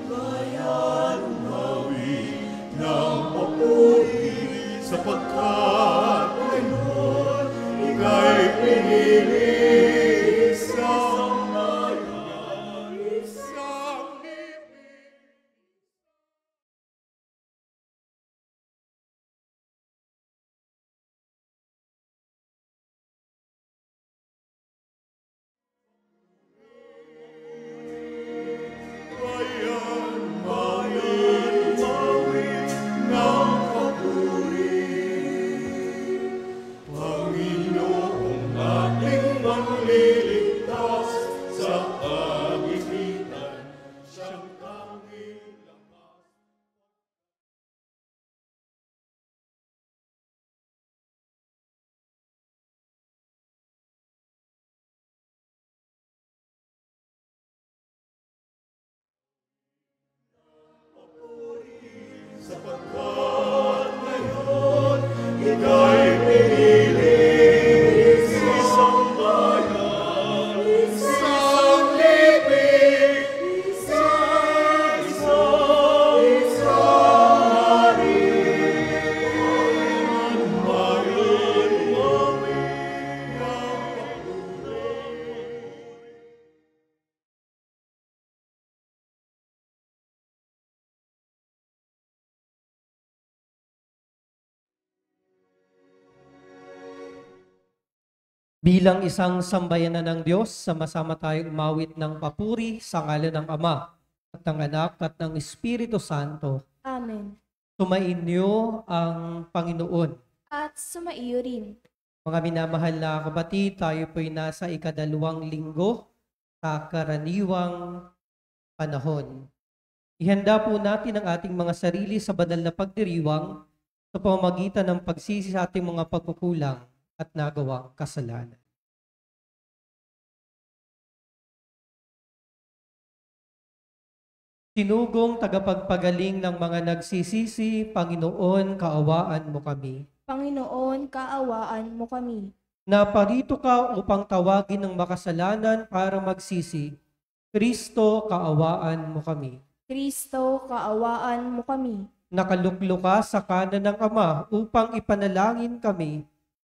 Bayan umawi ng papuri, sapagkat ngayon ika'y pinili. Isang bayan, isang libing. Bayan, bayan, umawi ng papuri. Panginoong ating mangliligtas sa kagipitan, siyang tanging lakas. Sapagkat ngayon ika'y pinili. Isang bayan, isang libing, isang hari. Bayan umawi ng papuri. Bilang isang sambayanan ng Diyos, sama-sama tayong umawit ng papuri sa ngalan ng Ama at ng Anak at ng Espiritu Santo. Amen. Sumainyo ang Panginoon. At sumaiyo rin. Mga minamahal na kapatid, tayo po'y nasa ikadalawang linggo sa karaniwang panahon. Ihanda po natin ang ating mga sarili sa banal na pagdiriwang sa pamamagitan ng pagsisi sa ating mga pagkukulang at nagawang kasalanan. Sinugong tagapagpagaling ng mga nagsisisi, Panginoon, kaawaan mo kami. Panginoon, kaawaan mo kami. Naparito ka upang tawagin ng makasalanan para magsisi. Kristo, kaawaan mo kami. Kristo, kaawaan mo kami. Nakaluklo ka sa kanan ng Ama upang ipanalangin kami.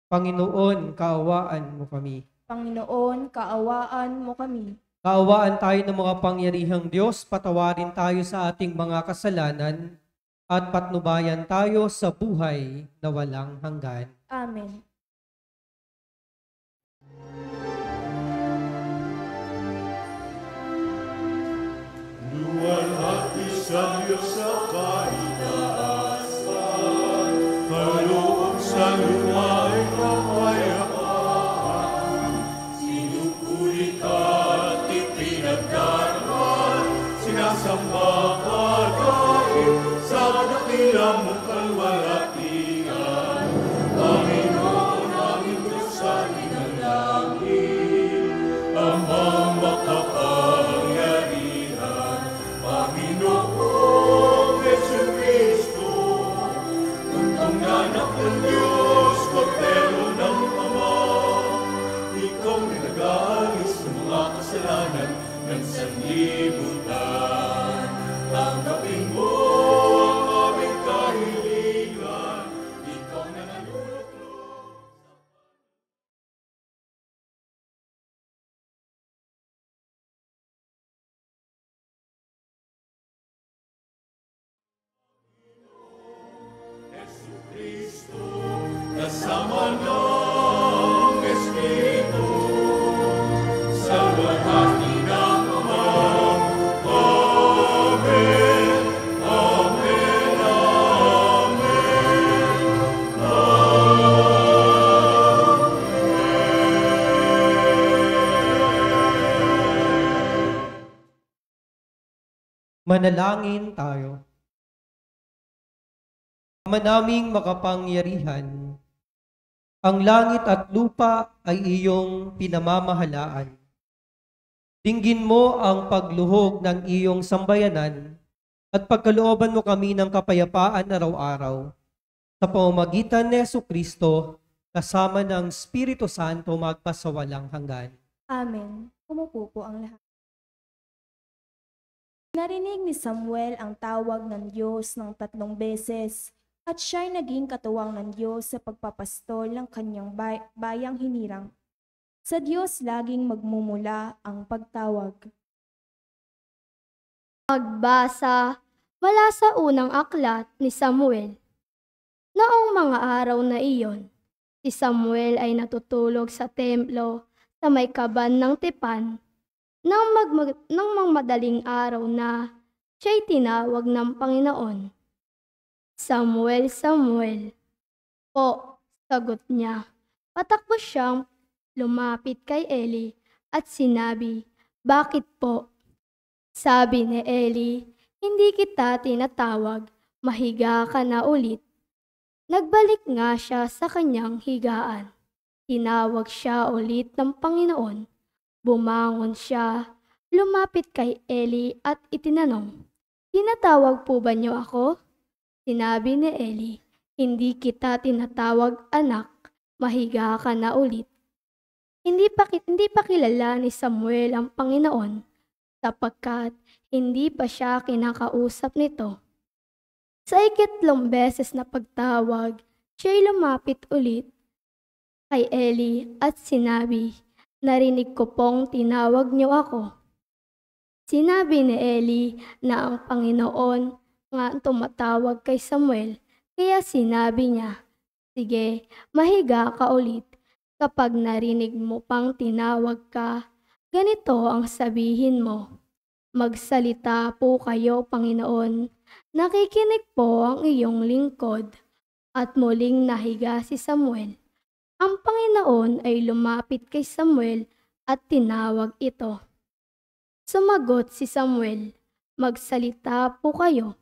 Panginoon, kaawaan mo kami. Panginoon, kaawaan mo kami. Kaawaan tayo ng mga pangyarihang Diyos, patawarin tayo sa ating mga kasalanan, at patnubayan tayo sa buhay na walang hanggan. Amen. Luwalhati sa Diyos sa kaitaasan, kaloob sa luma'y kapayapaan. Sinupuri ka at ipinagdarman, sinasamba ka dahil sa dakila mong kalwalhatian. Panginoon, aming Diyos sa inalangin, amang makapangyarihan. Panginoong Jesucristo, tuntong na anak ng Diyos, Kordero ng Ama, ikaw na nag-aalis ng mga kasalanan ng sanlibutan. Tanggapin mo ang aming kahilingan, ikaw na nanuluklok. Jesucristo, kasama ng Espiritu, sa luwalhati ng Ama. Amen, amen, amen, amen. Manalangin tayo. Ama naming makapangyarihan, ang langit at lupa ay iyong pinamamahalaan. Dinggin mo ang pagluhog ng iyong sambayanan at pagkalooban mo kami ng kapayapaan araw-araw. Sa pamamagitan ni Jesucristo, kasama ng Espiritu Santo magpasawalang hanggan. Amen. Umupo po ang lahat. Narinig ni Samuel ang tawag ng Diyos ng 3 beses at siya'y naging katuwang ng Diyos sa pagpapastol ng kanyang bayang hinirang. Sa Diyos laging magmumula ang pagtawag. Pagbasa mula sa unang aklat ni Samuel. Noong mga araw na iyon, si Samuel ay natutulog sa templo sa may kaban ng tipan. Nang madaling araw na, siya'y tinawag ng Panginoon. Samuel, Samuel. Po, sagot niya. Patakbo siyang lumapit kay Eli at sinabi, bakit po? Sabi ni Eli, hindi kita tinatawag, mahiga ka na ulit. Nagbalik nga siya sa kanyang higaan. Tinawag siya ulit ng Panginoon. Bumangon siya, lumapit kay Eli at itinanong, tinatawag po ba niyo ako? Sinabi ni Eli, hindi kita tinatawag anak, mahiga ka na ulit. Hindi pa kilala ni Samuel ang Panginoon, sapagkat hindi pa siya kinakausap nito. Sa 3 beses na pagtawag, siya'y lumapit ulit kay Eli at sinabi, narinig ko pong tinawag niyo ako. Sinabi ni Eli na ang Panginoon nga tumatawag kay Samuel, kaya sinabi niya, sige, mahiga ka ulit. Kapag narinig mo pang tinawag ka, ganito ang sabihin mo. Magsalita po kayo, Panginoon. Nakikinig po ang iyong lingkod. At muling nahiga si Samuel. Ang Panginoon ay lumapit kay Samuel at tinawag ito. Sumagot si Samuel, magsalita po kayo.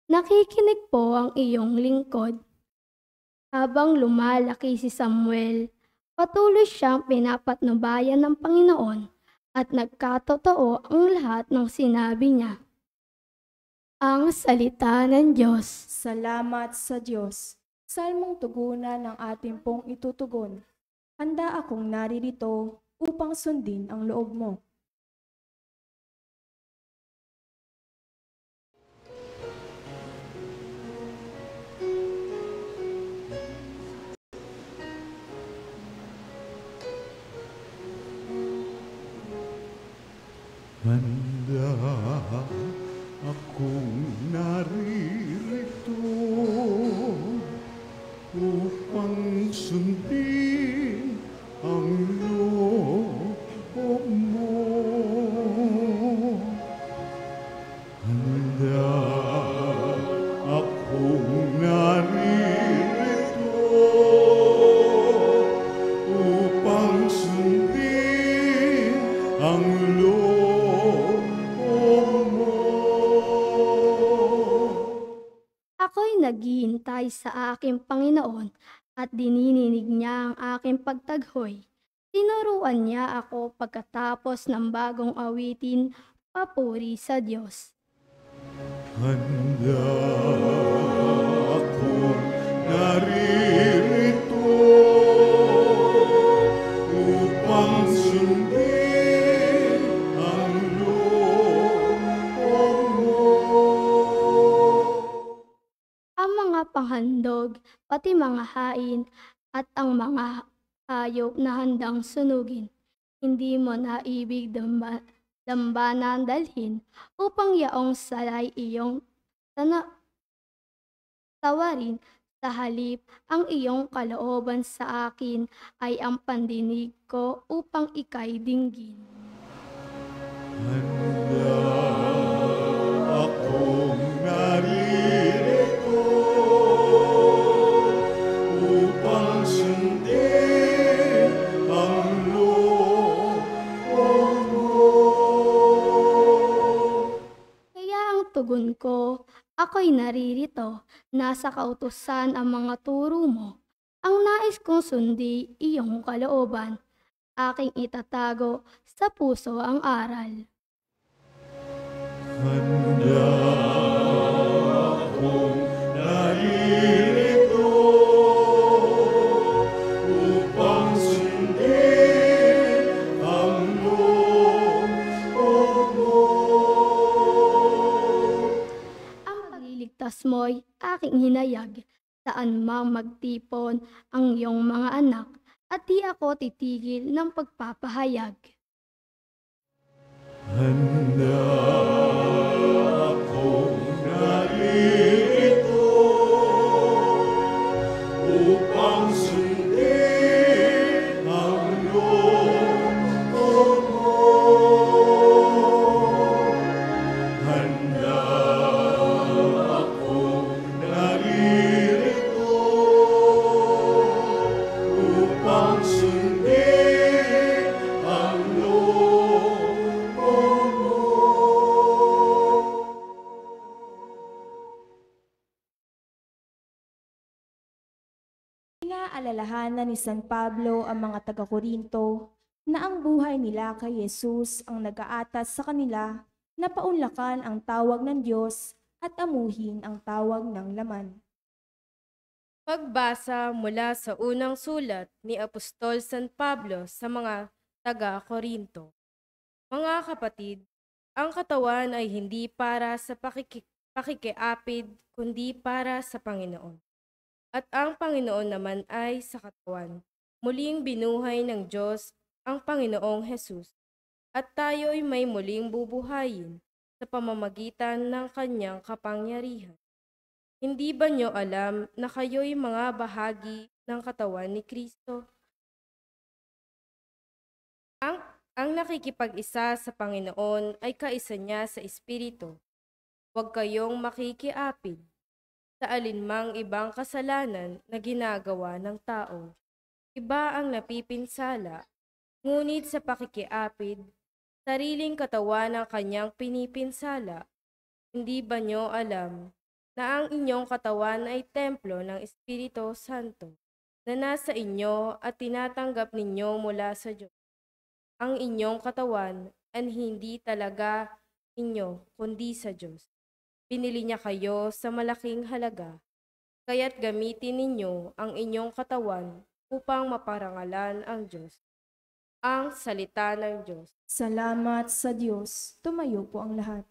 Nakikinig po ang iyong lingkod. Habang lumalaki si Samuel, patuloy siyang pinapatnubayan ng Panginoon at nagkatotoo ang lahat ng sinabi niya. Ang salita ng Diyos. Salamat sa Diyos. Salmong tugunan ng ating pong itutugon. Handa akong naririto upang sundin ang loob mo. Handa akong naririto upang sundin ang loob mo. Handa akong naririto upang sundin ang loob. Ako'y naghihintay sa aking Panginoon at dinininig niya ang aking pagtaghoy. Tinuruan niya ako pagkatapos ng bagong awitin, papuri sa Diyos. Handa akong naririto upang sundin ang loob mo. Ang mga panghandog, pati mga hain at ang mga hayop na handang sunugin, hindi mo na ibig dambana dalhin upang yaong salay iyong tawarin. Sa halip, ang iyong kalooban sa akin ay ang pandinig ko upang ika'y dinggin. Handa akong naririto upang sundin ang loob mo. Kaya ang tugon ko, ako'y naririto, nasa kautusan ang mga turo mo. Ang nais kong sundi, iyong kalooban, aking itatago sa puso ang aral. Handa akong naririto upang sundin ang loob mo. Ligtas mo'y aking hinayag, saan mang magtipon ang iyong mga anak, at di ako titigil ng pagpapahayag. Handa akong narito upang sundin ang loob mo. Handa akong narito upang sundin ang loob mo. Inaalalahanan ni San Pablo ang mga taga-Korinto na ang buhay nila kay Jesus ang nag-aatas sa kanila na paunlakan ang tawag ng Diyos at amuhin ang tawag ng laman. Pagbasa mula sa unang sulat ni Apostol San Pablo sa mga taga-Korinto. Mga kapatid, ang katawan ay hindi para sa pakikiapid, kundi para sa Panginoon. At ang Panginoon naman ay sa katawan. Muling binuhay ng Diyos ang Panginoong Jesus, at tayo'y may muling bubuhayin sa pamamagitan ng kanyang kapangyarihan. Hindi ba nyo alam na kayo'y mga bahagi ng katawan ni Kristo? Ang nakikipag-isa sa Panginoon ay kaisa niya sa Espiritu. Huwag kayong makikiapid sa alinmang ibang kasalanan na ginagawa ng tao. Iba ang napipinsala, ngunit sa pakikiapid, sariling katawan ang kanyang pinipinsala. Hindi ba nyo alam na ang inyong katawan ay templo ng Espiritu Santo na nasa inyo at tinatanggap ninyo mula sa Diyos? Ang inyong katawan ay hindi talaga inyo, kundi sa Diyos. Pinili niya kayo sa malaking halaga, kaya't gamitin ninyo ang inyong katawan upang maparangalan ang Diyos. Ang salita ng Diyos. Salamat sa Diyos. Tumayo po ang lahat.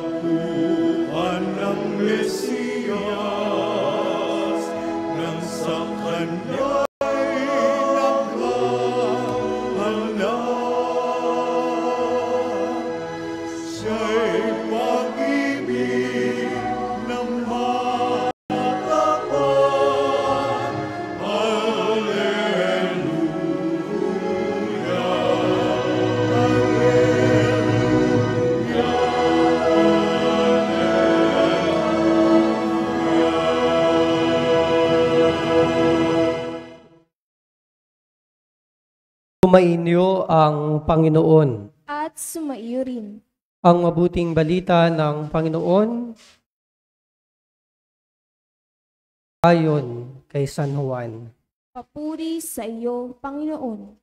Natagpuan ng Mesiyas nang sa Kanya'y naghahanap. Siya'y pag-ibig na matapat. Alleluia, Sumainyo ang Panginoon. At sumaiyo rin. Ang mabuting balita ng Panginoon ayon kay San Juan. Papuri sa iyo, Panginoon.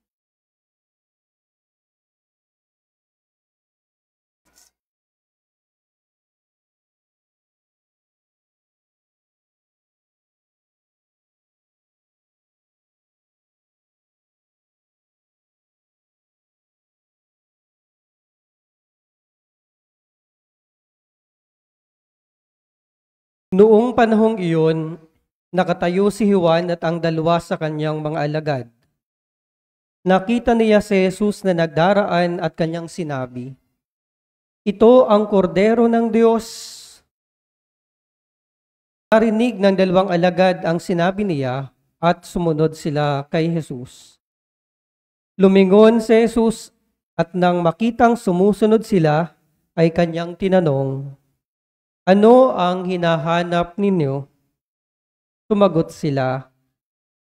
Noong panahong iyon, nakatayo si Juan at ang dalawa sa kanyang mga alagad. Nakita niya si Jesus na nagdaraan at kanyang sinabi, "Ito ang kordero ng Diyos." Narinig ng dalawang alagad ang sinabi niya at sumunod sila kay Jesus. Lumingon si Jesus at nang makitang sumusunod sila, ay kanyang tinanong, "Ano ang hinahanap ninyo?" Sumagot sila,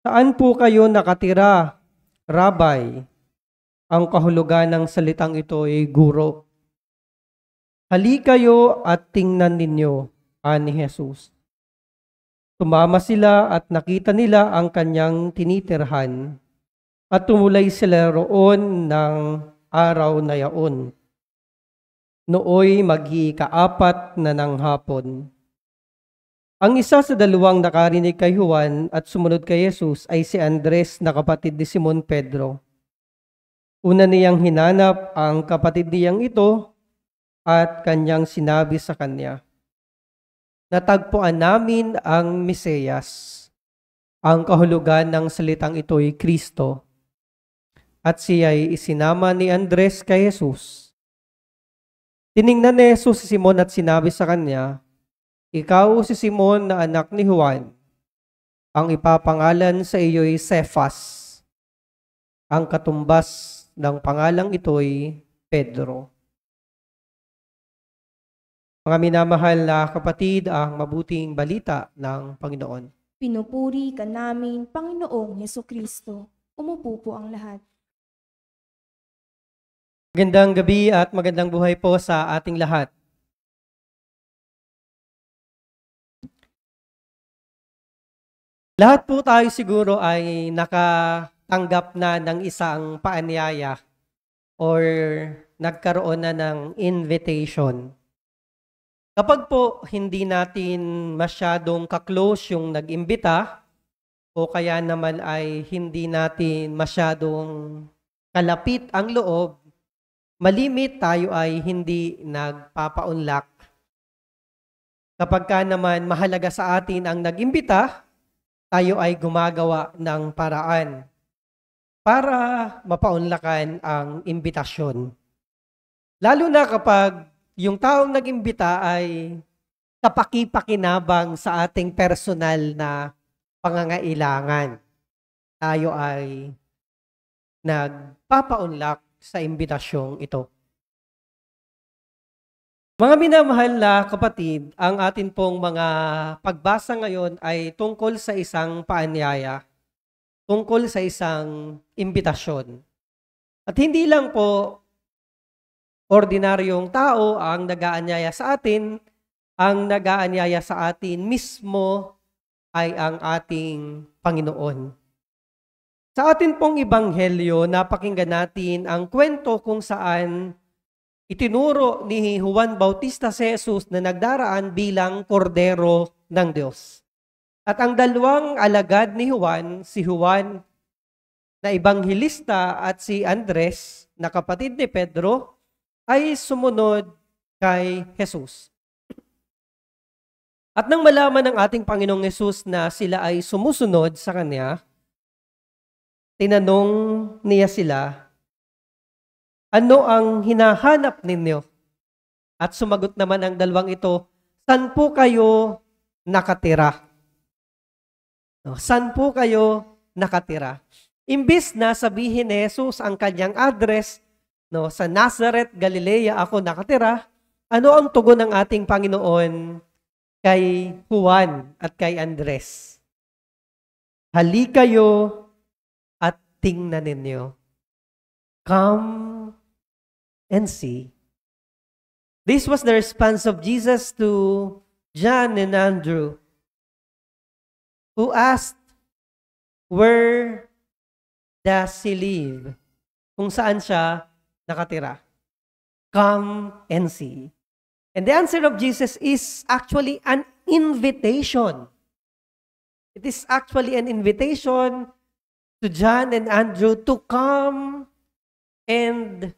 "Saan po kayo nakatira, Rabay?" Ang kahulugan ng salitang ito ay guro. Halikayo at tingnan ninyo, ani Jesus. Tumama sila at nakita nila ang kanyang tinitirhan at tumulay sila roon ng araw na yaon. Nooy mag-iikaapat na ng hapon. Ang isa sa dalawang nakarinig kay Juan at sumunod kay Jesus ay si Andres na kapatid ni Simon Pedro. Una niyang hinanap ang kapatid niyang ito at kanyang sinabi sa kanya, natagpuan namin ang Mesiyas. Ang kahulugan ng salitang ito ay Kristo. At siya ay isinama ni Andres kay Jesus. Tiningnan ni Jesus si Simon at sinabi sa kanya, ikaw si Simon na anak ni Juan. Ang ipapangalan sa iyo ay Cephas. Ang katumbas ng pangalang ito ay Pedro. Mga minamahal na kapatid, ang mabuting balita ng Panginoon. Pinupuri ka namin, Panginoong Hesukristo. Umupo po ang lahat. Magandang gabi at magandang buhay po sa ating lahat. Lahat po tayo siguro ay nakatanggap na ng isang paanyaya or nagkaroon na ng invitation. Kapag po hindi natin masyadong kaklose yung nag-imbita o kaya naman ay hindi natin masyadong kalapit ang loob, malimit tayo ay hindi nagpapaunlak. Kapag ka naman mahalaga sa atin ang nag-imbita, tayo ay gumagawa ng paraan para mapaunlakan ang imbitasyon. Lalo na kapag yung taong nag-imbita ay kapaki-pakinabang sa ating personal na pangangailangan. Tayo ay nagpapaunlak sa imbitasyong ito. Mga minamahal na kapatid, ang atin pong mga pagbasa ngayon ay tungkol sa isang paanyaya, tungkol sa isang imbitasyon. At hindi lang po ordinaryong tao ang nag-aanyaya sa atin, ang nag-aanyaya sa atin mismo ay ang ating Panginoon. Sa atin pong ebanghelyo, napakinggan natin ang kwento kung saan itinuro ni Juan Bautista si Jesus na nagdaraan bilang kordero ng Diyos. At ang dalawang alagad ni Juan, si Juan na ebanghelista at si Andres na kapatid ni Pedro, ay sumunod kay Jesus. At nang malaman ng ating Panginoong Jesus na sila ay sumusunod sa Kanya, tinanong niya sila, ano ang hinahanap ninyo? At sumagot naman ang dalawang ito, saan po kayo nakatira? Saan po kayo nakatira? Imbis na sabihin ni Jesus ang kanyang address, sa Nazareth, Galilea ako nakatira, ano ang tugon ng ating Panginoon kay Juan at kay Andres? Halikayo at tingnan ninyo. Come and see. This was the response of Jesus to John and Andrew, who asked, where does he live? Kung saan siya nakatira. Come and see. And the answer of Jesus is actually an invitation. It is actually an invitation to John and Andrew to come and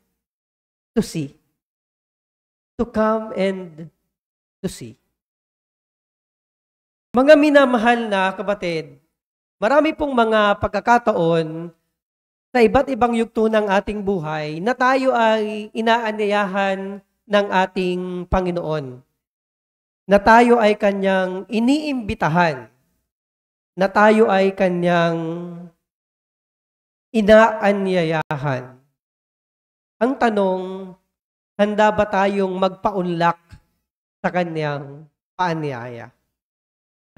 to see. To come and to see. Mga minamahal na kapatid, marami pong mga pagkakataon sa iba't ibang yugto ng ating buhay na tayo ay inaanyayahan ng ating Panginoon. Na tayo ay Kanyang iniimbitahan. Na tayo ay Kanyang inaanyayahan. Ang tanong, handa ba tayong magpaunlak sa Kanyang paanyaya?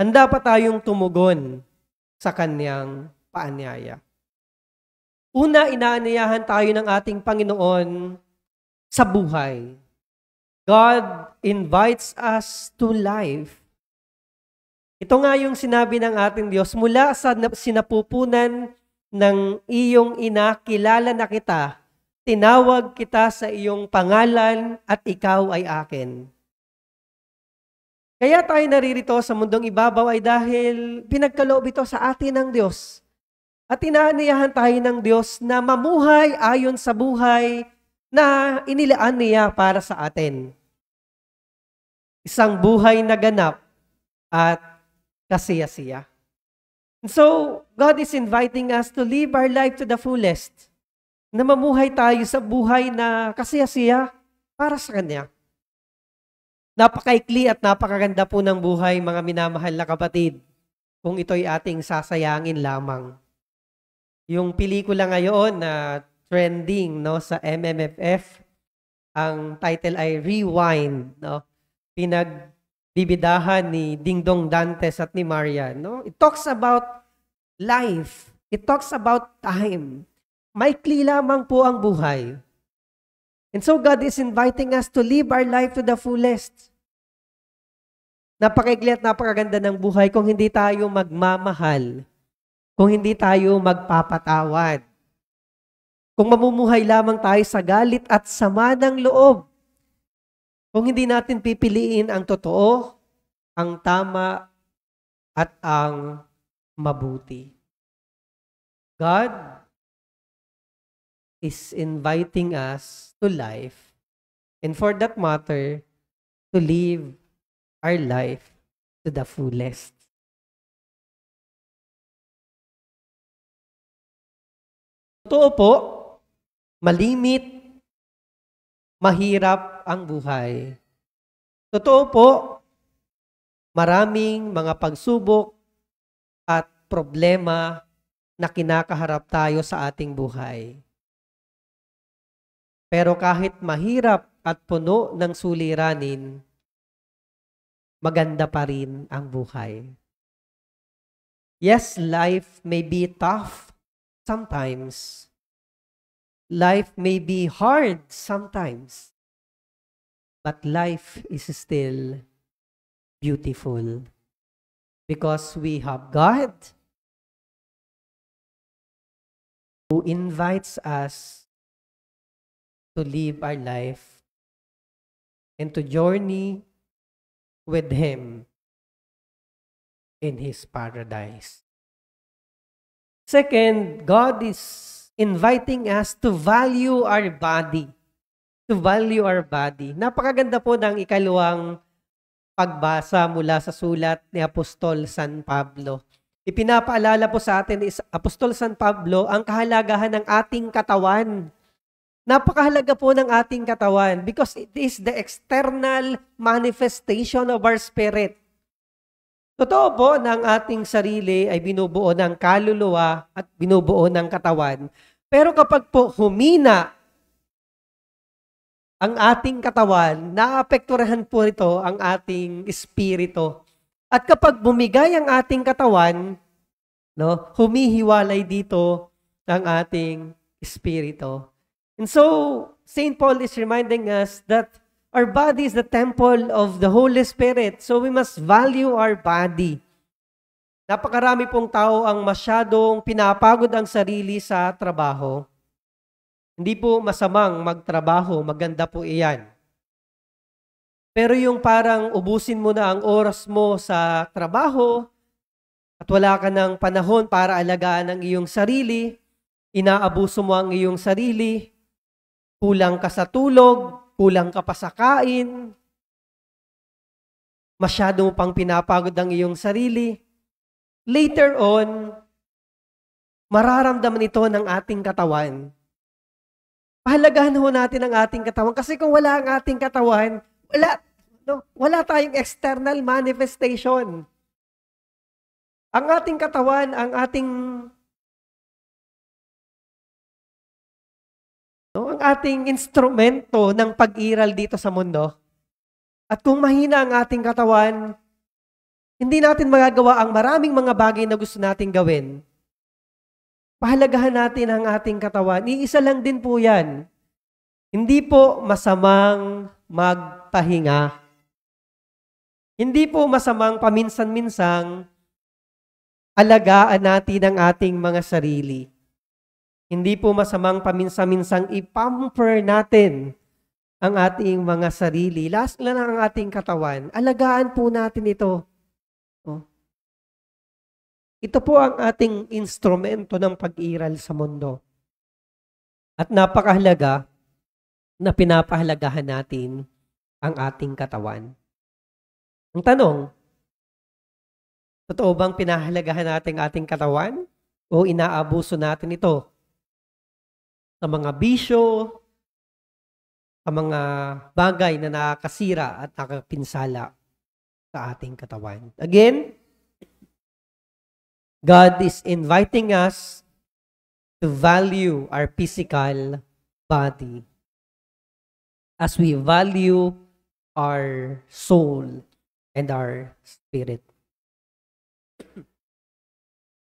Handa ba tayong tumugon sa Kanyang paanyaya? Una, inaanyayahan tayo ng ating Panginoon sa buhay. God invites us to life. Ito nga yung sinabi ng ating Diyos, mula sa sinapupunan ng iyong ina, kilala na kita, tinawag kita sa iyong pangalan at ikaw ay akin. Kaya tayo naririto sa mundong ibabaw ay dahil pinagkaloob ito sa atin ng Diyos. At inaaniyahan tayo ng Diyos na mamuhay ayon sa buhay na inilaan niya para sa atin. Isang buhay na ganap at kasiya-siya. And so, God is inviting us to live our life to the fullest. Na mamuhay tayo sa buhay na kasiya-siya para sa Kanya. Napakaikli at napakaganda po ng buhay, mga minamahal na kapatid, kung ito'y ating sasayangin lamang. Yung pelikula ngayon na trending no, sa MMFF, ang title ay Rewind. No? Pinagbibidahan ni Dingdong Dantes at ni Marian. No? It talks about life. It talks about time. Maikli lamang po ang buhay. And so God is inviting us to live our life to the fullest. Napakaikli at napakaganda ng buhay kung hindi tayo magmamahal, kung hindi tayo magpapatawad, kung mamumuhay lamang tayo sa galit at sama ng loob, kung hindi natin pipiliin ang totoo, ang tama, at ang mabuti. God is inviting us to life, and for that matter, to live our life to the fullest. Totoo po, malimit, mahirap ang buhay. Totoo po, maraming mga pagsubok at problema na kinakaharap tayo sa ating buhay. Pero kahit mahirap at puno ng suliranin, maganda pa rin ang buhay. Yes, life may be tough sometimes. Life may be hard sometimes. But life is still beautiful. Because we have God who invites us to live our life and to journey with Him in His paradise. Second, God is inviting us to value our body. To value our body. Napakaganda po ng ikalawang pagbasa mula sa sulat ni Apostol San Pablo. Ipinapaalala po sa atin ni Apostol San Pablo ang kahalagahan ng ating katawan. Napakahalaga po ng ating katawan because it is the external manifestation of our spirit. Totoo po na ang ating sarili ay binubuo ng kaluluwa at binubuo ng katawan. Pero kapag po humina ang ating katawan, naapektuhan po ito ang ating espiritu. At kapag bumigay ang ating katawan, no, humihiwalay dito ang ating espiritu. And so, St. Paul is reminding us that our body is the temple of the Holy Spirit. So we must value our body. Napakarami pong tao ang masyadong pinapagod ang sarili sa trabaho. Hindi po masamang magtrabaho, maganda po iyan. Pero yung parang ubusin mo na ang oras mo sa trabaho at wala ka ng panahon para alagaan ang iyong sarili, inaabuso mo ang iyong sarili, kulang ka sa tulog, kulang ka pa sa kain, masyado mo pang pinapagod ang iyong sarili. Later on, mararamdaman ito ng ating katawan. Pahalagahan ho natin ang ating katawan kasi kung wala ang ating katawan, wala tayong external manifestation. Ang ating katawan, ang ating instrumento ng pag-iral dito sa mundo. At kung mahina ang ating katawan, hindi natin magagawa ang maraming mga bagay na gusto nating gawin. pahalagahan natin ang ating katawan. Iisa lang din po yan. Hindi po masamang magpahinga. Hindi po masamang paminsan-minsang alagaan natin ang ating mga sarili. Hindi po masamang paminsan-minsang ipamper natin ang ating mga sarili. Last lang ang ating katawan. Alagaan po natin ito. Ito po ang ating instrumento ng pag-iral sa mundo. At napakahalaga na pinapahalagahan natin ang ating katawan. Ang tanong, totoo bang pinahalagahan natin ang ating katawan o inaabuso natin ito sa mga bisyo, sa mga bagay na nakakasira at nakapinsala sa ating katawan? Again, God is inviting us to value our physical body as we value our soul and our spirit.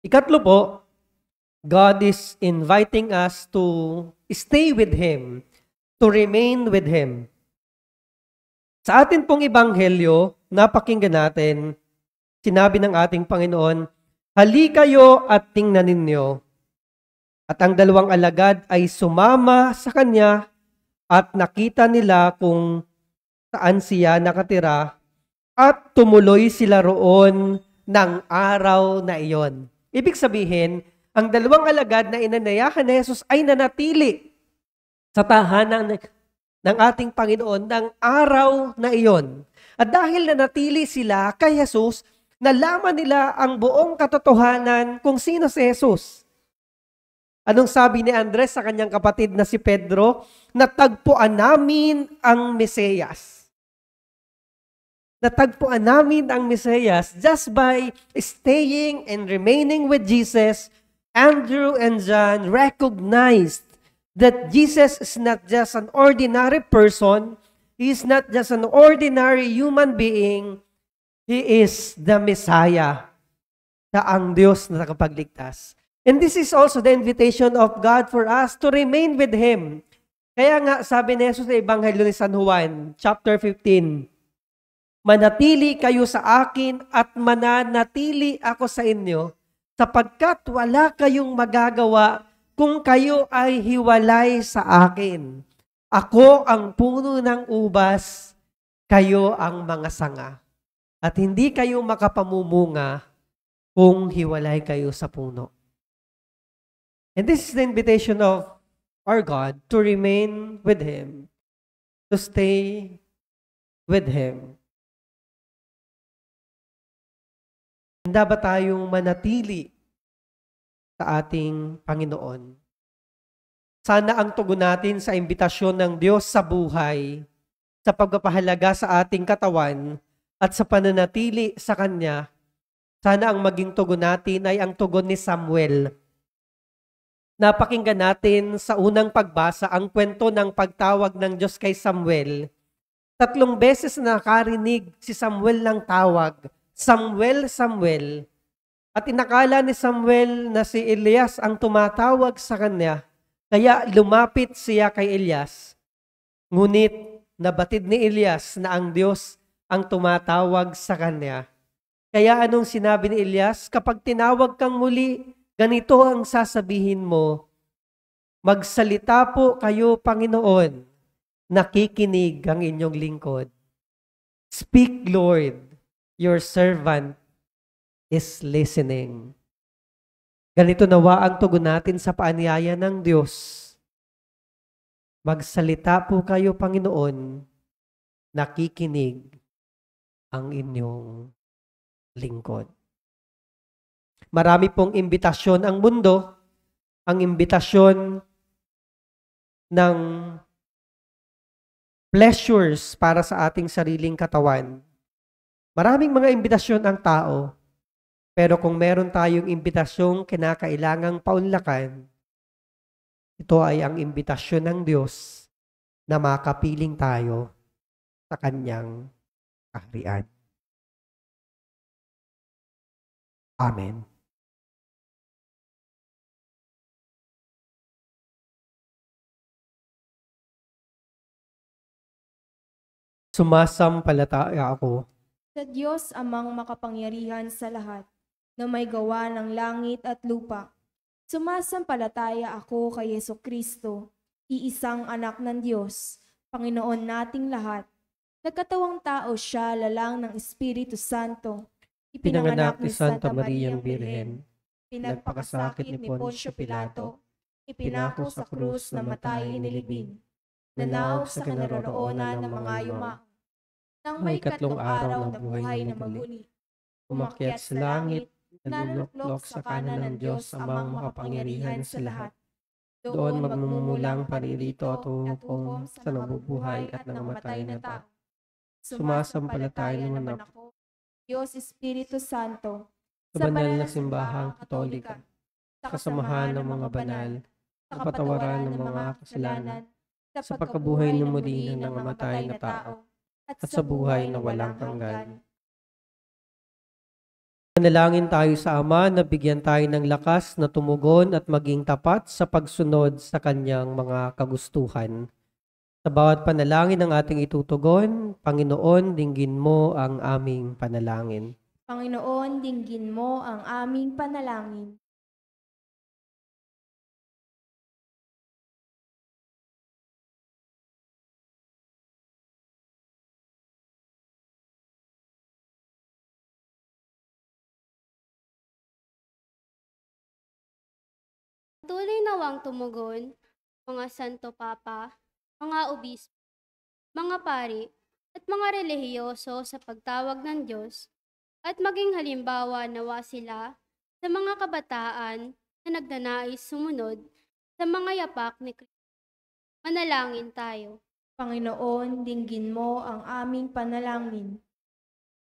Ikatlo po, God is inviting us to stay with Him, to remain with Him. Sa atin pong ebanghelyo, napakinggan natin, sinabi ng ating Panginoon, "Hali kayo at tingnan ninyo." At ang dalawang alagad ay sumama sa kanya at nakita nila kung saan siya nakatira at tumuloy sila roon ng araw na iyon. Ibig sabihin, ang dalawang alagad na inanayahan ni Jesus ay nanatili sa tahanan ng ating Panginoon ng araw na iyon. At dahil nanatili sila kay Jesus, nalaman nila ang buong katotohanan kung sino si Jesus. Anong sabi ni Andres sa kanyang kapatid na si Pedro? Natagpuan namin ang Mesiyas. Natagpuan namin ang Mesiyas just by staying and remaining with Jesus. Andrew and John recognized that Jesus is not just an ordinary person. He is not just an ordinary human being. He is the Messiah, ang Diyos na nakapagligtas. And this is also the invitation of God for us to remain with Him. Kaya nga, sabi ni Jesus sa Ebanghelyo ni San Juan, chapter 15, "Manatili kayo sa akin at mananatili ako sa inyo, sapagkat wala kayong magagawa kung kayo ay hiwalay sa akin. Ako ang puno ng ubas, kayo ang mga sanga. At hindi kayo makapamumunga kung hiwalay kayo sa puno." And this is the invitation of our God to remain with Him, to stay with Him. Handa ba tayong manatili sa ating Panginoon? Sana ang tugon natin sa imbitasyon ng Diyos sa buhay, sa pagpapahalaga sa ating katawan, at sa pananatili sa Kanya, sana ang maging tugon natin ay ang tugon ni Samuel. Napakinggan natin sa unang pagbasa ang kwento ng pagtawag ng Diyos kay Samuel. 3 beses nakarinig si Samuel ng tawag, "Samuel, Samuel." At inakala ni Samuel na si Elias ang tumatawag sa kanya, kaya lumapit siya kay Elias. Ngunit nabatid ni Elias na ang Diyos ang tumatawag sa kanya. Kaya anong sinabi ni Elias? "Kapag tinawag kang muli, ganito ang sasabihin mo, magsalita po kayo, Panginoon, nakikinig ang inyong lingkod. Speak, Lord, your servant is listening." Ganito nawa ang tugon natin sa paanyaya ng Diyos. Magsalita po kayo, Panginoon, nakikinig ang inyong lingkod. Marami pong imbitasyon ang mundo, ang imbitasyon ng pleasures para sa ating sariling katawan. Maraming mga imbitasyon ang tao, pero kung meron tayong imbitasyong kinakailangang paunlakan, ito ay ang imbitasyon ng Diyos na makapiling tayo sa Kanyang kaharian. Amen. Sumasampalataya ako Sa Diyos amang makapangyarihan sa lahat, na may gawa ng langit at lupa. Sumasampalataya ako kay Yesu Kristo, iisang anak ng Diyos, Panginoon nating lahat. Nagkatawang tao siya lalang ng Espiritu Santo. Pinanganak ni Santa Mariang Birhen, Pinagpakasakit ni Poncio Pilato, ipinako sa krus na matay inilibing, nanaog sa kinaroroonan ng mga yumaong. Nang may katlong araw na buhay na maguli, umakyat sa langit, naluluklok sa kanan ng Diyos amang makapangyarihan sa lahat. Doon magmumulang paririto at huhukom sa nabubuhay at nangamatay na tao. Sumasampalataya naman ako, Diyos Espiritu Santo, sa banal na simbahang Katolika, sa kasamahan ng mga banal, sa kapatawaran ng mga kasalanan, sa pagkabuhay ng muli ng nangamatay na tao, at sa buhay na walang hanggan. Manalangin tayo sa Ama na bigyan tayo ng lakas na tumugon at maging tapat sa pagsunod sa kanyang mga kagustuhan. Sa bawat panalangin ng ating itutugon, Panginoon, dinggin mo ang aming panalangin. Panginoon, dinggin mo ang aming panalangin. Tuloy nawang tumugon, mga Santo Papa, mga obispo, mga pari, at mga relihiyoso sa pagtawag ng Diyos, at maging halimbawa nawa sila sa mga kabataan na nagnanais sumunod sa mga yapak ni Kristo. Manalangin tayo. Panginoon, dinggin mo ang aming panalangin.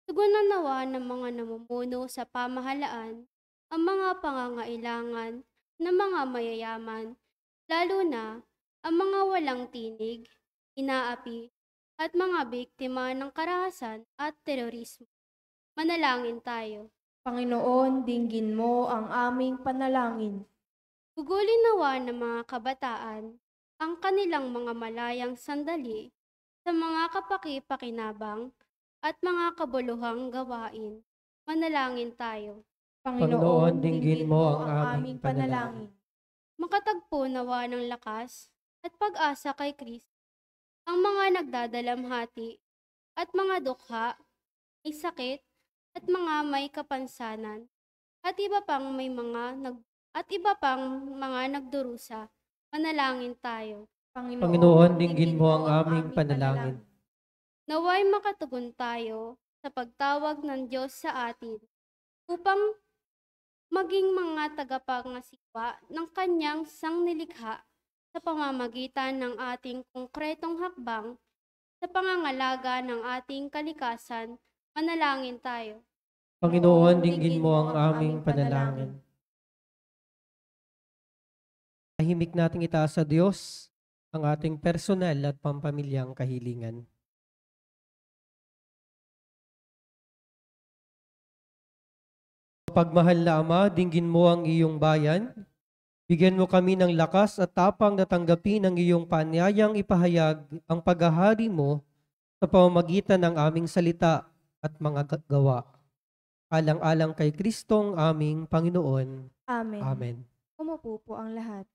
Tugunan nawa ng mga namumuno sa pamahalaan ang mga pangangailangan ng mga mayayaman, lalo na ang mga walang tinig, inaapi, at mga biktima ng karahasan at terorismo. Manalangin tayo. Panginoon, dinggin mo ang aming panalangin. Gugulin nawa ng mga kabataan ang kanilang mga malayang sandali sa mga kapaki-pakinabang at mga kabuluhang gawain. Manalangin tayo. Panginoon, dinggin mo ang aming panalangin. Makatagpo nawa ng lakas at pag-asa kay Kristo ang mga nagdadalamhati at mga dukha, may sakit at mga may kapansanan at iba pang mga nagdurusa. Manalangin tayo. Panginoon, dinggin mo ang aming panalangin. Naway makatugon tayo sa pagtawag ng Diyos sa atin upang maging mga tagapangasiwa ng kanyang sangnilikha sa pamamagitan ng ating konkretong hakbang sa pangangalaga ng ating kalikasan. Manalangin tayo. Panginoon, dinggin mo ang aming panalangin. Tahimik nating itaas sa Diyos ang ating personal at pampamilyang kahilingan. Pagmahal na Ama, dinggin mo ang iyong bayan. Bigyan mo kami ng lakas at tapang na tanggapin ang iyong panyayang ipahayag ang paghahari mo sa pamamagitan ng aming salita at mga gawa. Alang-alang kay Kristong aming Panginoon. Amen. Amen. Umupo po ang lahat.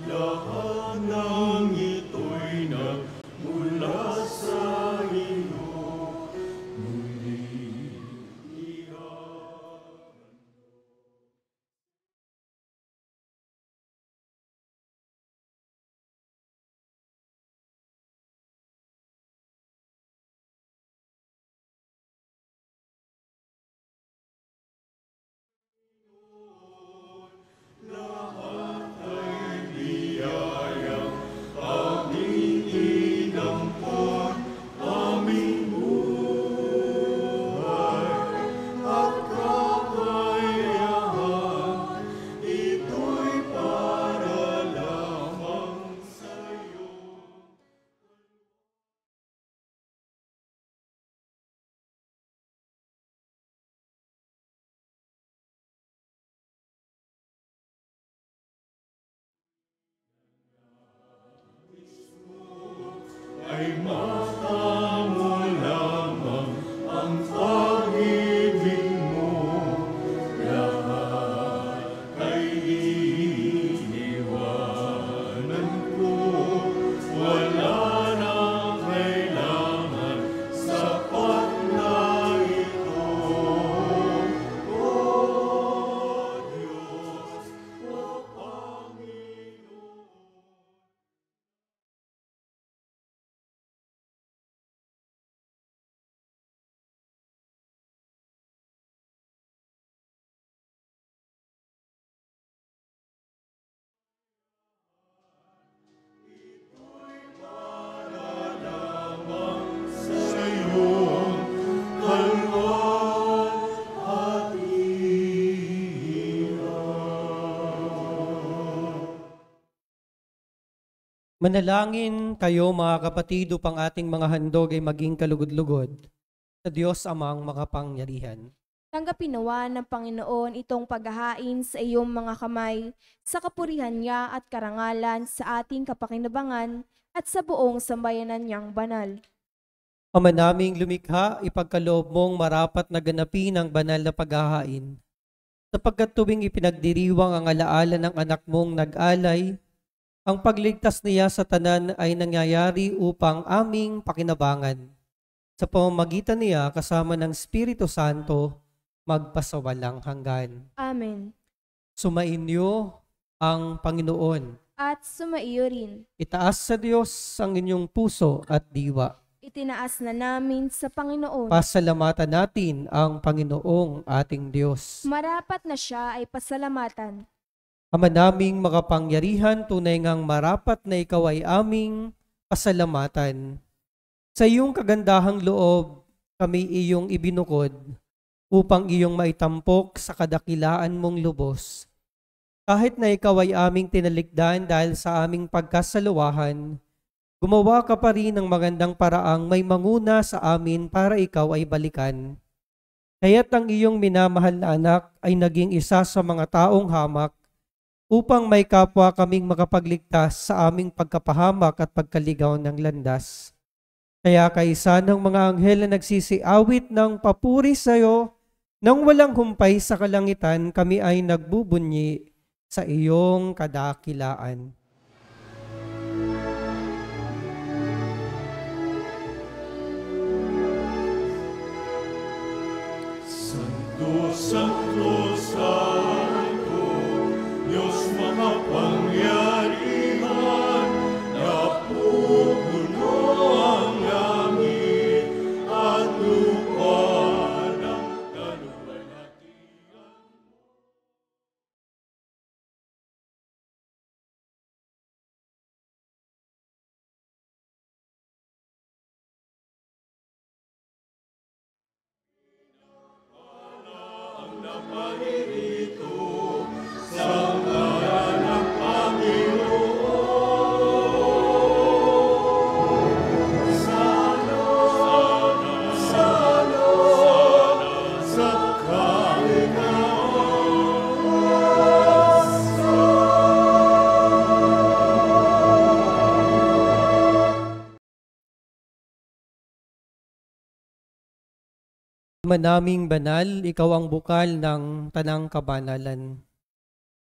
Lahat ng ito'y nagmula sa iyo. Muli Manalangin kayo mga kapatid upang ating mga handog ay maging kalugod-lugod sa Diyos amang makapangyarihan. Tanggapin nawa ng Panginoon itong paghahain sa iyong mga kamay, sa kapurihan niya at karangalan sa ating kapakinabangan at sa buong sambayanan niyang banal. Ama naming lumikha, ipagkaloob mong marapat na ganapin ang banal na paghahain. Sapagkat tuwing ipinagdiriwang ang alaala ng anak mong nag-alay, ang pagligtas niya sa tanan ay nangyayari upang aming pakinabangan. Sa pamamagitan niya kasama ng Espiritu Santo, magpasawalang hanggan. Amen. Sumainyo ang Panginoon. At sumaiyo rin. Itaas sa Diyos ang inyong puso at diwa. Itinaas na namin sa Panginoon. Pasalamatan natin ang Panginoong ating Diyos. Marapat na siya ay pasalamatan. Ama naming makapangyarihan, tunay ngang marapat na ikaw ay aming pasalamatan. Sa iyong kagandahang loob, kami iyong ibinukod upang iyong maitampok sa kadakilaan mong lubos. Kahit na ikaw ay aming tinalikdan dahil sa aming pagkasaluwahan, gumawa ka pa rin ng magandang paraang may manguna sa amin para ikaw ay balikan. Kaya't ang iyong minamahal na anak ay naging isa sa mga taong hamak upang may kapwa kaming makapagligtas sa aming pagkapahamak at pagkaligaw ng landas. Kaya kaisa ng mga anghel na nagsisiawit ng papuri sa iyo, nang walang humpay sa kalangitan, kami ay nagbubunyi sa iyong kadakilaan. Santo, Santo, Santo, Diyos makapangyarihan, napupuno ang langit at lupa ng kaluwalhatian. Ama naming banal, ikaw ang bukal ng tanang kabanalan.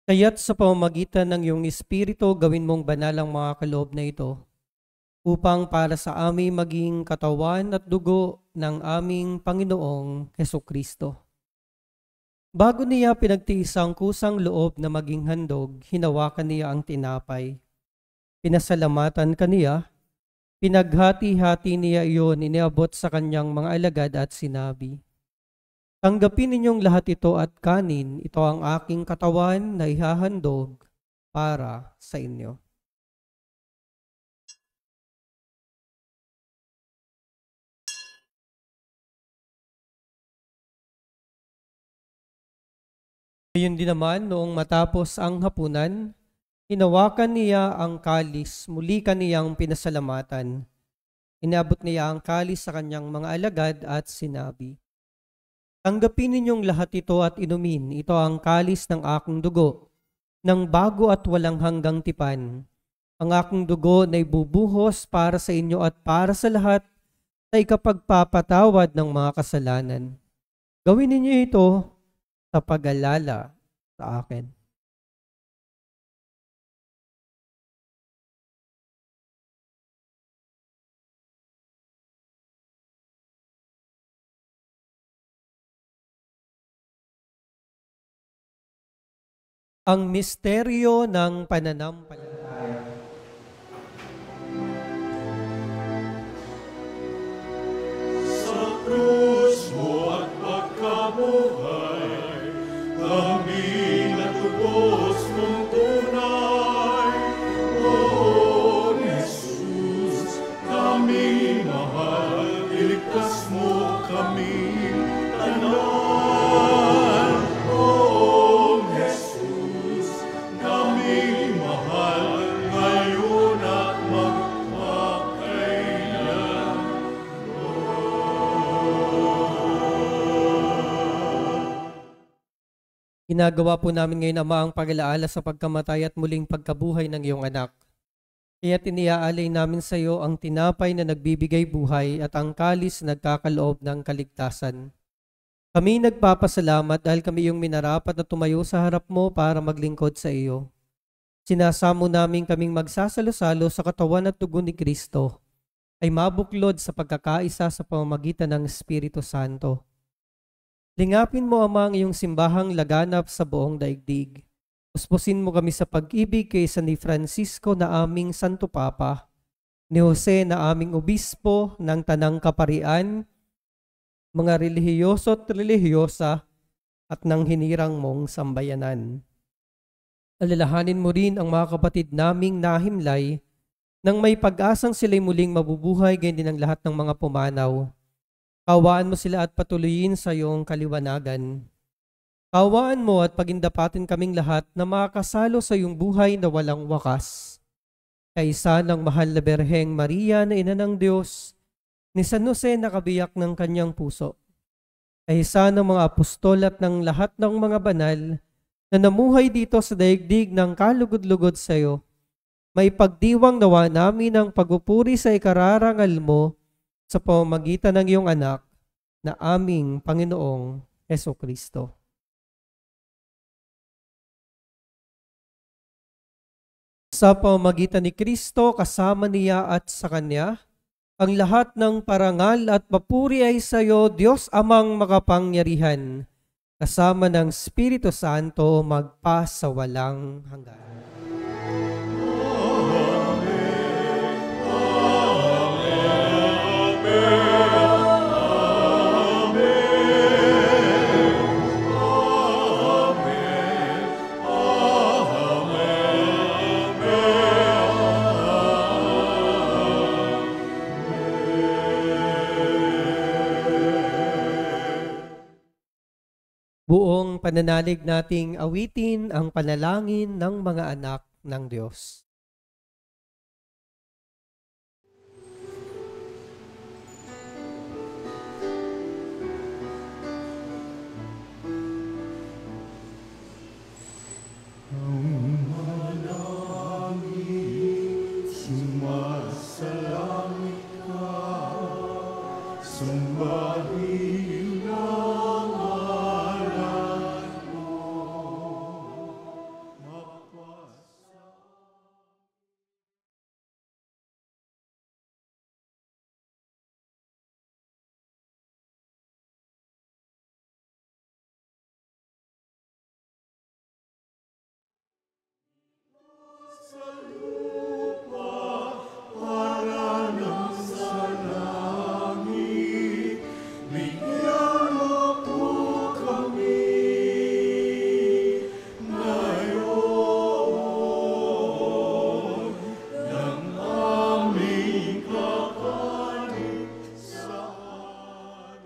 Kaya't sa pamamagitan ng iyong Espiritu, gawin mong banal ang mga kaloob na ito, upang para sa amin maging katawan at dugo ng aming Panginoong Hesukristo. Bago niya pinagtiis ang kusang loob na maging handog, hinawakan niya ang tinapay. Pinasalamatan kaniya, pinaghati-hati niya iyon, iniabot sa kanyang mga alagad at sinabi, "Tanggapin ninyong lahat ito at kanin, ito ang aking katawan na ihahandog para sa inyo." Ngayon din naman, noong matapos ang hapunan, hinawakan niya ang kalis, muli kaniyang pinasalamatan. Inabot niya ang kalis sa kanyang mga alagad at sinabi, "Tanggapin ninyong lahat ito at inumin, ito ang kalis ng aking dugo, ng bago at walang hanggang tipan. Ang aking dugo na ibubuhos para sa inyo at para sa lahat sa ikapagpapatawad ng mga kasalanan. Gawin ninyo ito sa pag-alala sa akin." Ang misteryo ng pananampalataya. Sa krus mo at pagkabuhay, kami natubos mong tunay. O Jesus, kami mahal, iligtas mo kami tanan. O Jesus, kami mahal, Ginagawa po namin ngayon, Ama, ang pag-alaala sa pagkamatay at muling pagkabuhay ng iyong anak. Kaya't iniaalay namin sa iyo ang tinapay na nagbibigay buhay at ang kalis na nagkakaloob ng kaligtasan. Kami nagpapasalamat dahil kami yung minarapat na tumayo sa harap mo para maglingkod sa iyo. Sinasamo namin kaming magsasalo-salo sa katawan at dugo ni Kristo ay mabuklod sa pagkakaisa sa pamamagitan ng Espiritu Santo. Lingapin mo, Ama, ang iyong simbahang laganap sa buong daigdig. Puspusin mo kami sa pag-ibig kay San Francisco na aming Santo Papa, ni Jose na aming Obispo ng Tanang Kaparian, mga relihiyoso at relihiyosa at ng hinirang mong sambayanan. Alalahanin mo rin ang mga kapatid naming nahimlay nang may pag-asang sila'y muling mabubuhay gayon din ang lahat ng mga pumanaw. Kawaan mo sila at patuloyin sa iyong kaliwanagan. Kawaan mo at pagindapatin kaming lahat na makasalo sa iyong buhay na walang wakas. Kaisa ng mahal na Berheng Maria na Ina ng Diyos, ni San Jose na kabiyak ng kanyang puso. Kaisa ng mga apostol at ng lahat ng mga banal na namuhay dito sa daigdig ng kalugod-lugod sa iyo, may pagdiwang nawa namin ang pagupuri sa ikararangal mo sa pamamagitan ng iyong anak na aming Panginoong Hesukristo. Sa pamamagitan ni Kristo, kasama niya at sa Kanya, ang lahat ng parangal at papuri ay sa iyo, Diyos Amang makapangyarihan, kasama ng Espiritu Santo magpa sa walang hanggan. Buong pananalig nating awitin ang panalangin ng mga anak ng Diyos. Sumasalangit ka, sumbahin ang ngalan mo. Sa lupa, para ng sa langit, bigyan mo po kami ngayon ng aming kakanin sa araw.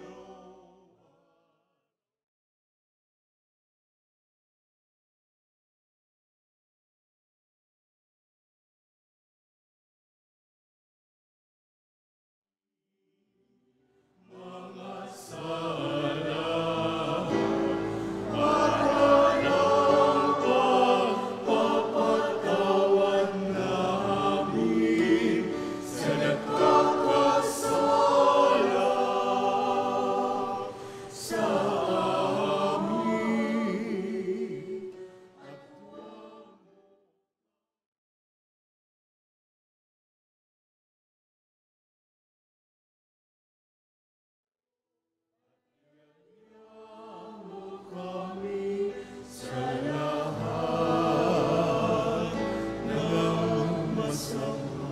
Papatawan namin sa nagkakasala sa amin. Kami sa lahat ng masama.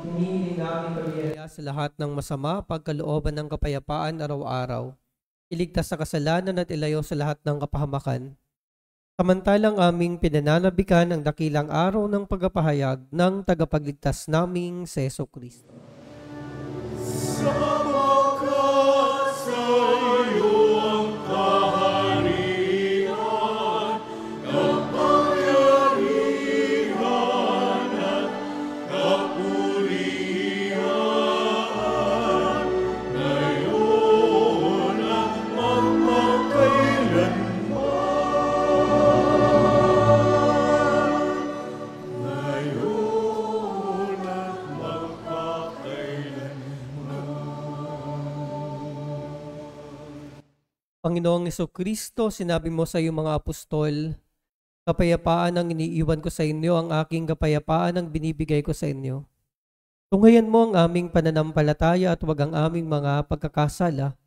Humihiling namin pamilya sa lahat ng masama, pagkalooban ng kapayapaan araw-araw. Iligtas sa kasalanan at ilayo sa lahat ng kapahamakan. Samantalang aming pinananabikan ang dakilang araw ng pagpapahayag ng tagapagligtas naming si Jesucristo. Sapagkat sa iyo ang kaharian, kapangyarihan at kapurihan, ngayon at magpakailanman. Panginoong Kristo, sinabi mo sa iyong mga apostol, kapayapaan ang iniiwan ko sa inyo, ang aking kapayapaan ang binibigay ko sa inyo. Tunghayan mo ang aming pananampalataya at huwag ang aming mga pagkakasala.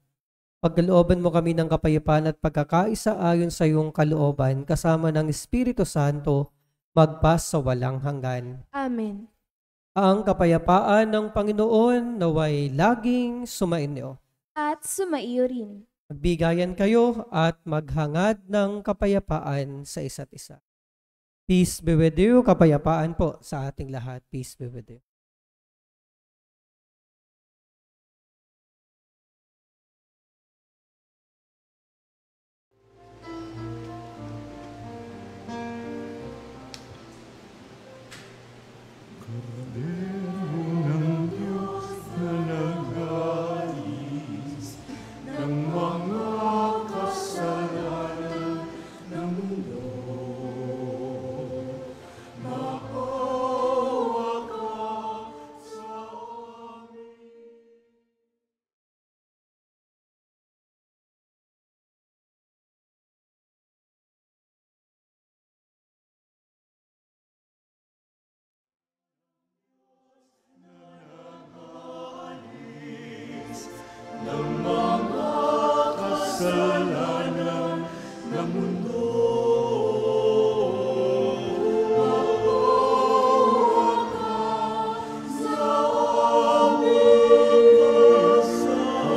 Pagkalooban mo kami ng kapayapaan at pagkakaisa ayon sa iyong kalooban, kasama ng Espiritu Santo, magpas sa walang hanggan. Amen. Ang kapayapaan ng Panginoon naway laging sumainyo. At sumaiyo rin. Magbigayan kayo at maghangad ng kapayapaan sa isa't isa. Peace be with you. Kapayapaan po sa ating lahat. Peace be with you. ng Diyos na nag-alis ng mga kasalanan ng mundo. Maawa ka sa amin. Ng mga kasalanan ng mundo. Maawa ka sa aming kasalanan.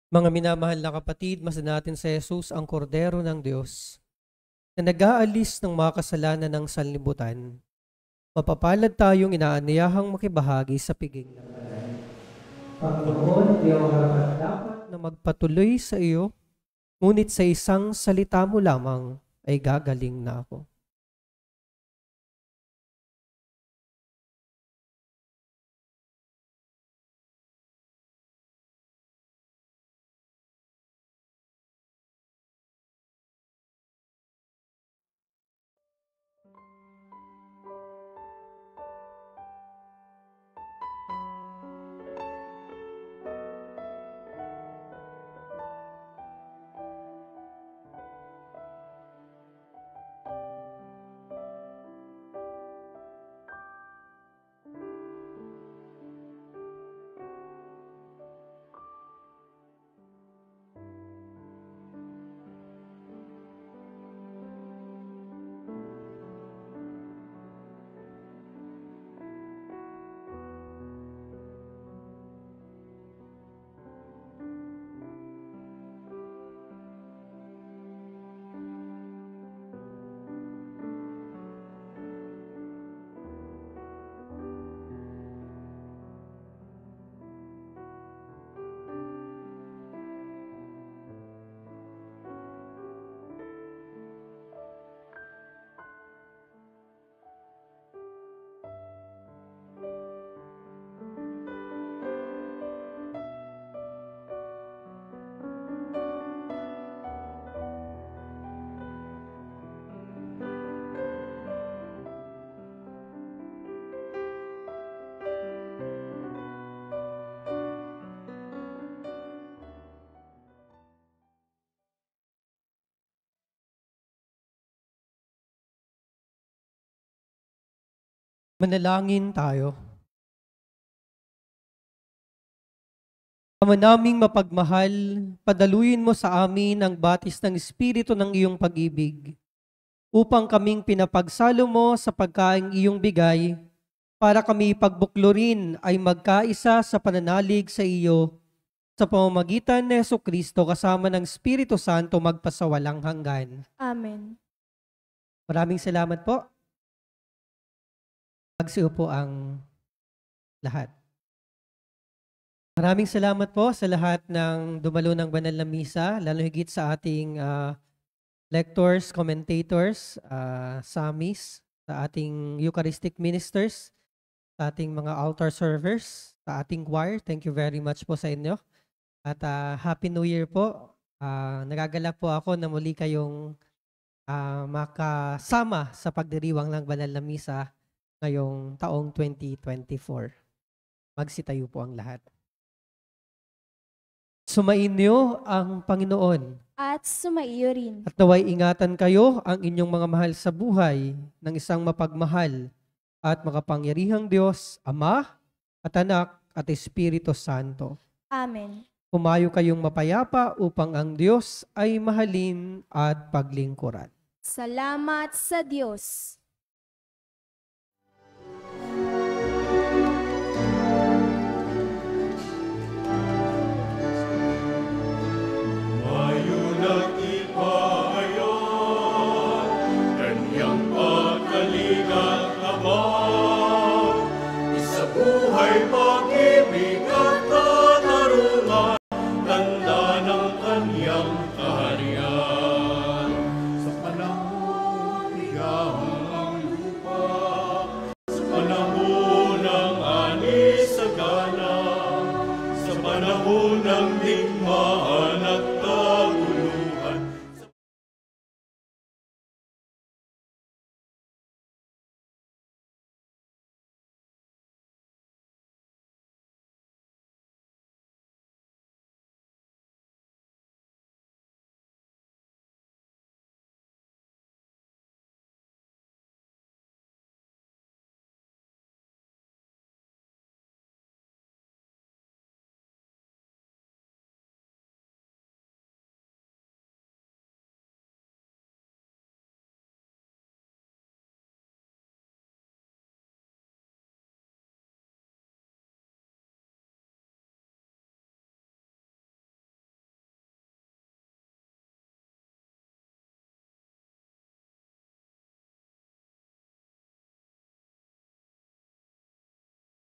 Mga minamahal na kapatid, masanatin sa Jesus ang kordero ng Diyos na nag-aalis ng mga kasalanan ng sanlibutan. Mapapalad tayong inaaniyahang makibahagi sa piging ng banal. Panginoon, di ako dapat na magpatuloy sa iyo, ngunit sa isang salita mo lamang ay gagaling na ako. Manalangin tayo. Ama naming mapagmahal, padaluyin mo sa amin ang batis ng Espiritu ng iyong pag-ibig, upang kaming pinapagsalo mo sa pagkaing iyong bigay, para kami pagbuklurin ay magkaisa sa pananalig sa iyo, sa pamamagitan ni Jesucristo kasama ng Espiritu Santo magpasawalang hanggan. Amen. Maraming salamat po. Magsiupo ang lahat. Maraming salamat po sa lahat ng dumalo ng banal na misa, lalo higit sa ating lectors, commentators, samis, sa ating Eucharistic ministers, sa ating mga altar servers, sa ating choir. Thank you very much po sa inyo. At Happy New Year po. Nagagalak po ako na muli kayong makasama sa pagdiriwang ng banal na misa ngayong taong 2024. Magsitayo po ang lahat. Sumainyo ang Panginoon At sumaiyo rin. at naway ingatan kayo ang inyong mga mahal sa buhay ng isang mapagmahal at makapangyarihang Diyos, Ama at Anak at Espiritu Santo. Amen. Pumayo kayong mapayapa upang ang Diyos ay mahalin at paglingkuran. Salamat sa Diyos.